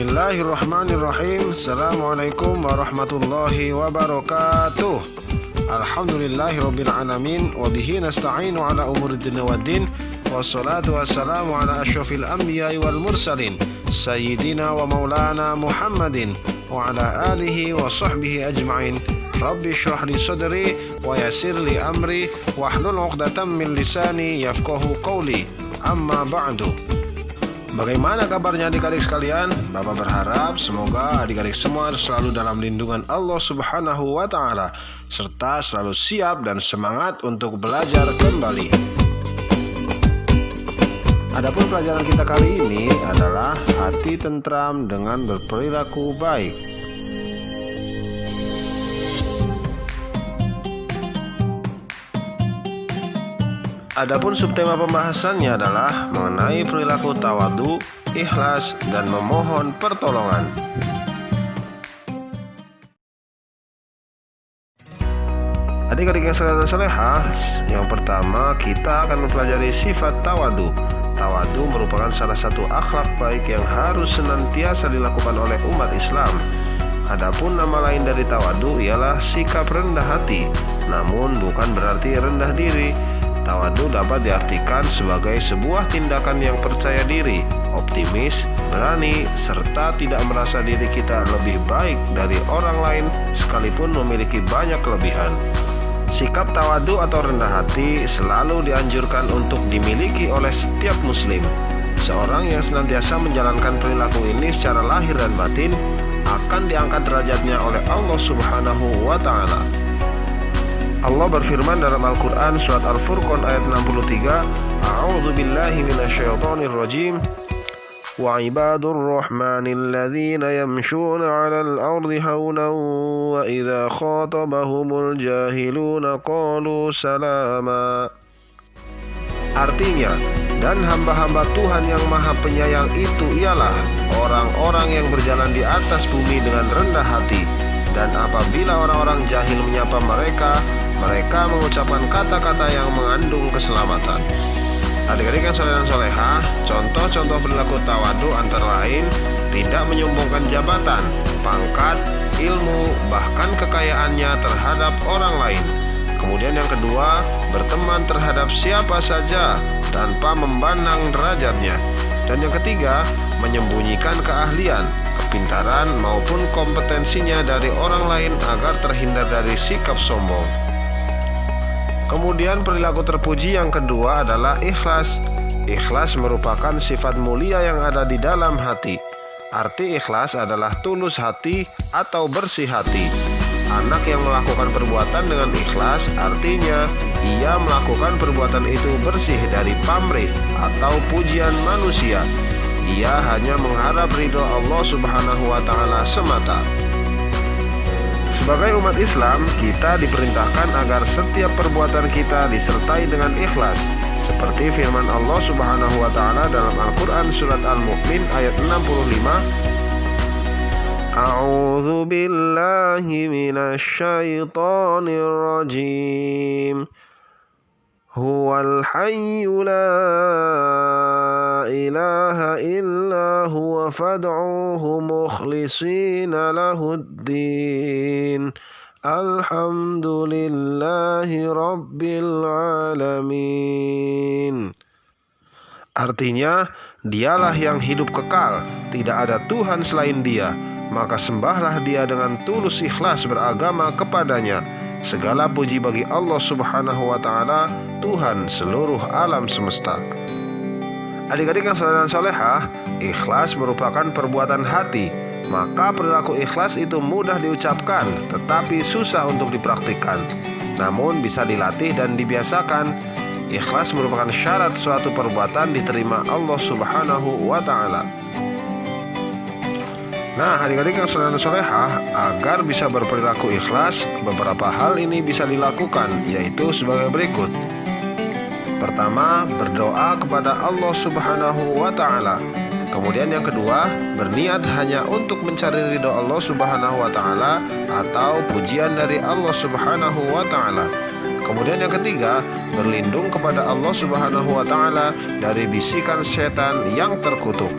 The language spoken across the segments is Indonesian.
Bismillahirrahmanirrahim. Assalamualaikum warahmatullahi wabarakatuh. Alhamdulillahirabbil alamin wa bihi nasta'inu ala umuriddin waddin. Wassalatu wassalamu ala asyrafil anbiya'i wal mursalin sayyidina wa maulana Muhammadin wa ala alihi wa sahbihi ajma'in. Rabbi shrah li sadri wa yassir li amri wahlul 'uqdatam min lisani yafqahu qawli. Amma ba'du. Bagaimana kabarnya adik-adik sekalian? Bapak berharap semoga adik-adik semua selalu dalam lindungan Allah Subhanahu wa Ta'ala, serta selalu siap dan semangat untuk belajar kembali. Adapun pelajaran kita kali ini adalah hati tentram dengan berperilaku baik. Adapun subtema pembahasannya adalah mengenai perilaku tawadu, ikhlas, dan memohon pertolongan. Adik-adik yang saleh dan salehah, yang pertama kita akan mempelajari sifat tawadu. Tawadu merupakan salah satu akhlak baik yang harus senantiasa dilakukan oleh umat Islam. Adapun nama lain dari tawadu ialah sikap rendah hati, namun bukan berarti rendah diri. Tawadu dapat diartikan sebagai sebuah tindakan yang percaya diri, optimis, berani, serta tidak merasa diri kita lebih baik dari orang lain sekalipun memiliki banyak kelebihan. Sikap tawadu atau rendah hati selalu dianjurkan untuk dimiliki oleh setiap muslim. Seorang yang senantiasa menjalankan perilaku ini secara lahir dan batin akan diangkat derajatnya oleh Allah Subhanahu wa Ta'ala. Allah berfirman dalam Al-Quran surat Al-Furqan ayat 63, A'udzu billahi minasyaitonir rajim. Wa ibadur rahmanil ladzina yamshuna 'alal ardi haunan wa idza khatabahumul jahiluna qalu salama. Artinya, dan hamba-hamba Tuhan yang Maha Penyayang itu ialah orang-orang yang berjalan di atas bumi dengan rendah hati, dan apabila orang-orang jahil menyapa mereka, mereka mengucapkan kata-kata yang mengandung keselamatan. Adik-adik yang saleh dan salehah, contoh-contoh perilaku tawadu antara lain tidak menyombongkan jabatan, pangkat, ilmu, bahkan kekayaannya terhadap orang lain. Kemudian yang kedua, berteman terhadap siapa saja tanpa memandang derajatnya. Dan yang ketiga, menyembunyikan keahlian, kepintaran maupun kompetensinya dari orang lain agar terhindar dari sikap sombong. Kemudian perilaku terpuji yang kedua adalah ikhlas. Ikhlas merupakan sifat mulia yang ada di dalam hati. Arti ikhlas adalah tulus hati atau bersih hati. Anak yang melakukan perbuatan dengan ikhlas artinya ia melakukan perbuatan itu bersih dari pamrih atau pujian manusia. Ia hanya mengharap ridho Allah Subhanahu wa Ta'ala semata. Sebagai umat Islam, kita diperintahkan agar setiap perbuatan kita disertai dengan ikhlas, seperti firman Allah Subhanahu wa Ta'ala dalam Al-Quran surat Al-Mu'min ayat 65. A'udzu billahi minasy syaithanir rajim. Huwal hayyu la ilaha illa huwa fad'uhu mukhlishina lahuddin. Alhamdulillahi rabbil alamin. Artinya, dialah yang hidup kekal, tidak ada Tuhan selain Dia, maka sembahlah Dia dengan tulus ikhlas beragama kepadanya. Segala puji bagi Allah Subhanahu wa Ta'ala, Tuhan seluruh alam semesta. Adik-adik yang saleh dan salehah, ikhlas merupakan perbuatan hati. Maka perilaku ikhlas itu mudah diucapkan, tetapi susah untuk dipraktikkan. Namun bisa dilatih dan dibiasakan. Ikhlas merupakan syarat suatu perbuatan diterima Allah Subhanahu wa Ta'ala. Nah, adik-adik yang saleh dan salehah, agar bisa berperilaku ikhlas, beberapa hal ini bisa dilakukan, yaitu sebagai berikut. Pertama, berdoa kepada Allah Subhanahu wa Ta'ala. Kemudian yang kedua, berniat hanya untuk mencari ridho Allah Subhanahu wa Ta'ala atau pujian dari Allah Subhanahu wa Ta'ala. Kemudian yang ketiga, berlindung kepada Allah Subhanahu wa Ta'ala dari bisikan setan yang terkutuk.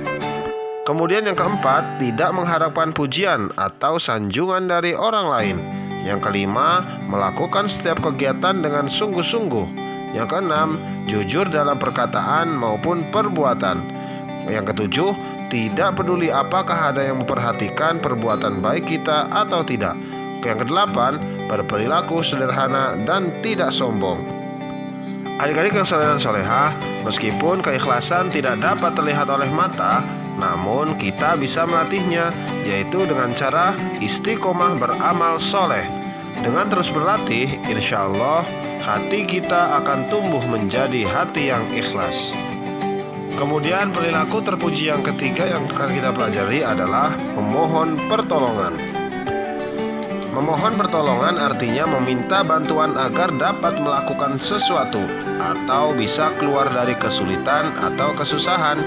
Kemudian yang keempat, tidak mengharapkan pujian atau sanjungan dari orang lain. Yang kelima, melakukan setiap kegiatan dengan sungguh-sungguh. Yang keenam, jujur dalam perkataan maupun perbuatan. Yang ketujuh, tidak peduli apakah ada yang memperhatikan perbuatan baik kita atau tidak. Yang kedelapan, berperilaku sederhana dan tidak sombong. Adik-adik yang soleh dan solehah, meskipun keikhlasan tidak dapat terlihat oleh mata, namun kita bisa melatihnya, yaitu dengan cara istiqomah beramal soleh. Dengan terus berlatih, insya Allah hati kita akan tumbuh menjadi hati yang ikhlas. Kemudian perilaku terpuji yang ketiga yang akan kita pelajari adalah memohon pertolongan. Memohon pertolongan artinya meminta bantuan agar dapat melakukan sesuatu atau bisa keluar dari kesulitan atau kesusahan.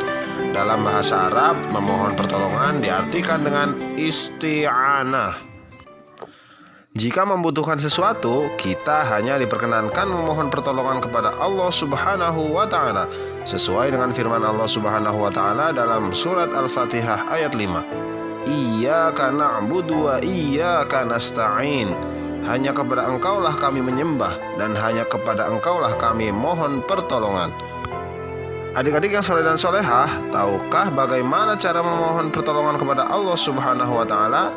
Dalam bahasa Arab, memohon pertolongan diartikan dengan isti'anah. Jika membutuhkan sesuatu, kita hanya diperkenankan memohon pertolongan kepada Allah Subhanahu wa Ta'ala, sesuai dengan firman Allah Subhanahu wa Ta'ala dalam surat Al-Fatihah ayat 5. Iyyaka na'budu wa iyyaka nasta'in. Hanya kepada Engkaulah kami menyembah dan hanya kepada Engkaulah kami mohon pertolongan. Adik-adik yang soleh dan solehah, tahukah bagaimana cara memohon pertolongan kepada Allah Subhanahu wa Ta'ala?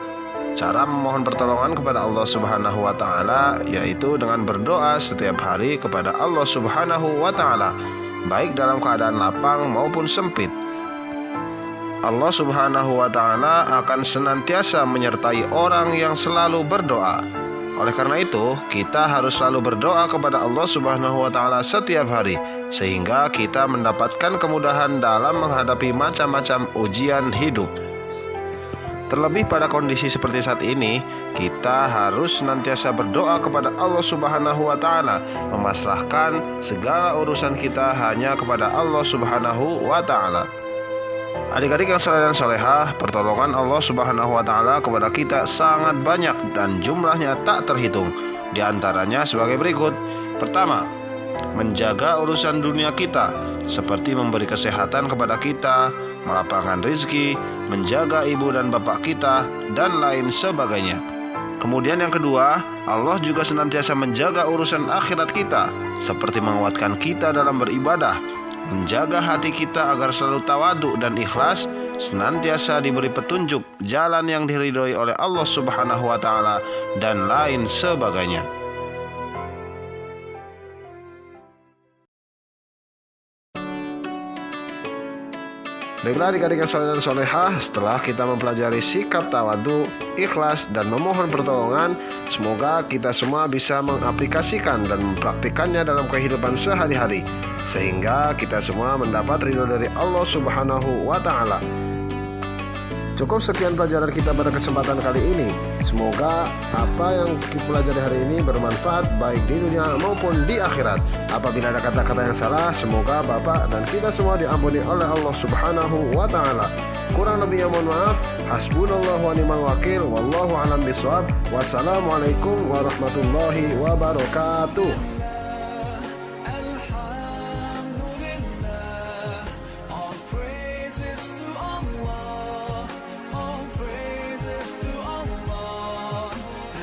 Cara memohon pertolongan kepada Allah Subhanahu wa Ta'ala yaitu dengan berdoa setiap hari kepada Allah Subhanahu wa Ta'ala, baik dalam keadaan lapang maupun sempit. Allah Subhanahu wa Ta'ala akan senantiasa menyertai orang yang selalu berdoa. Oleh karena itu, kita harus selalu berdoa kepada Allah Subhanahu wa Ta'ala setiap hari, sehingga kita mendapatkan kemudahan dalam menghadapi macam-macam ujian hidup. Terlebih pada kondisi seperti saat ini, kita harus senantiasa berdoa kepada Allah Subhanahu wa Ta'ala, memasrahkan segala urusan kita hanya kepada Allah Subhanahu wa Ta'ala. Adik-adik yang soleh dan solehah, pertolongan Allah Subhanahu wa Ta'ala kepada kita sangat banyak dan jumlahnya tak terhitung. Di antaranya sebagai berikut. Pertama, menjaga urusan dunia kita, seperti memberi kesehatan kepada kita, melapangkan rezeki, menjaga ibu dan bapak kita, dan lain sebagainya. Kemudian yang kedua, Allah juga senantiasa menjaga urusan akhirat kita, seperti menguatkan kita dalam beribadah, menjaga hati kita agar selalu tawadhu dan ikhlas, senantiasa diberi petunjuk jalan yang diridhoi oleh Allah Subhanahu wa Ta'ala, dan lain sebagainya. Baiklah adik-adik yang soleh dan solehah, setelah kita mempelajari sikap tawadhu, ikhlas, dan memohon pertolongan, semoga kita semua bisa mengaplikasikan dan mempraktikannya dalam kehidupan sehari-hari, sehingga kita semua mendapat ridho dari Allah Subhanahu wa Ta'ala. Cukup sekian pelajaran kita pada kesempatan kali ini. Semoga apa yang kita pelajari hari ini bermanfaat baik di dunia maupun di akhirat. Apabila ada kata-kata yang salah, semoga Bapak dan kita semua diampuni oleh Allah Subhanahu wa Ta'ala. Kurang lebihnya mohon maaf. Hasbunallahu wa ni'mal wakil. Wallahu a'lam bishawab. Wassalamualaikum warahmatullahi wabarakatuh.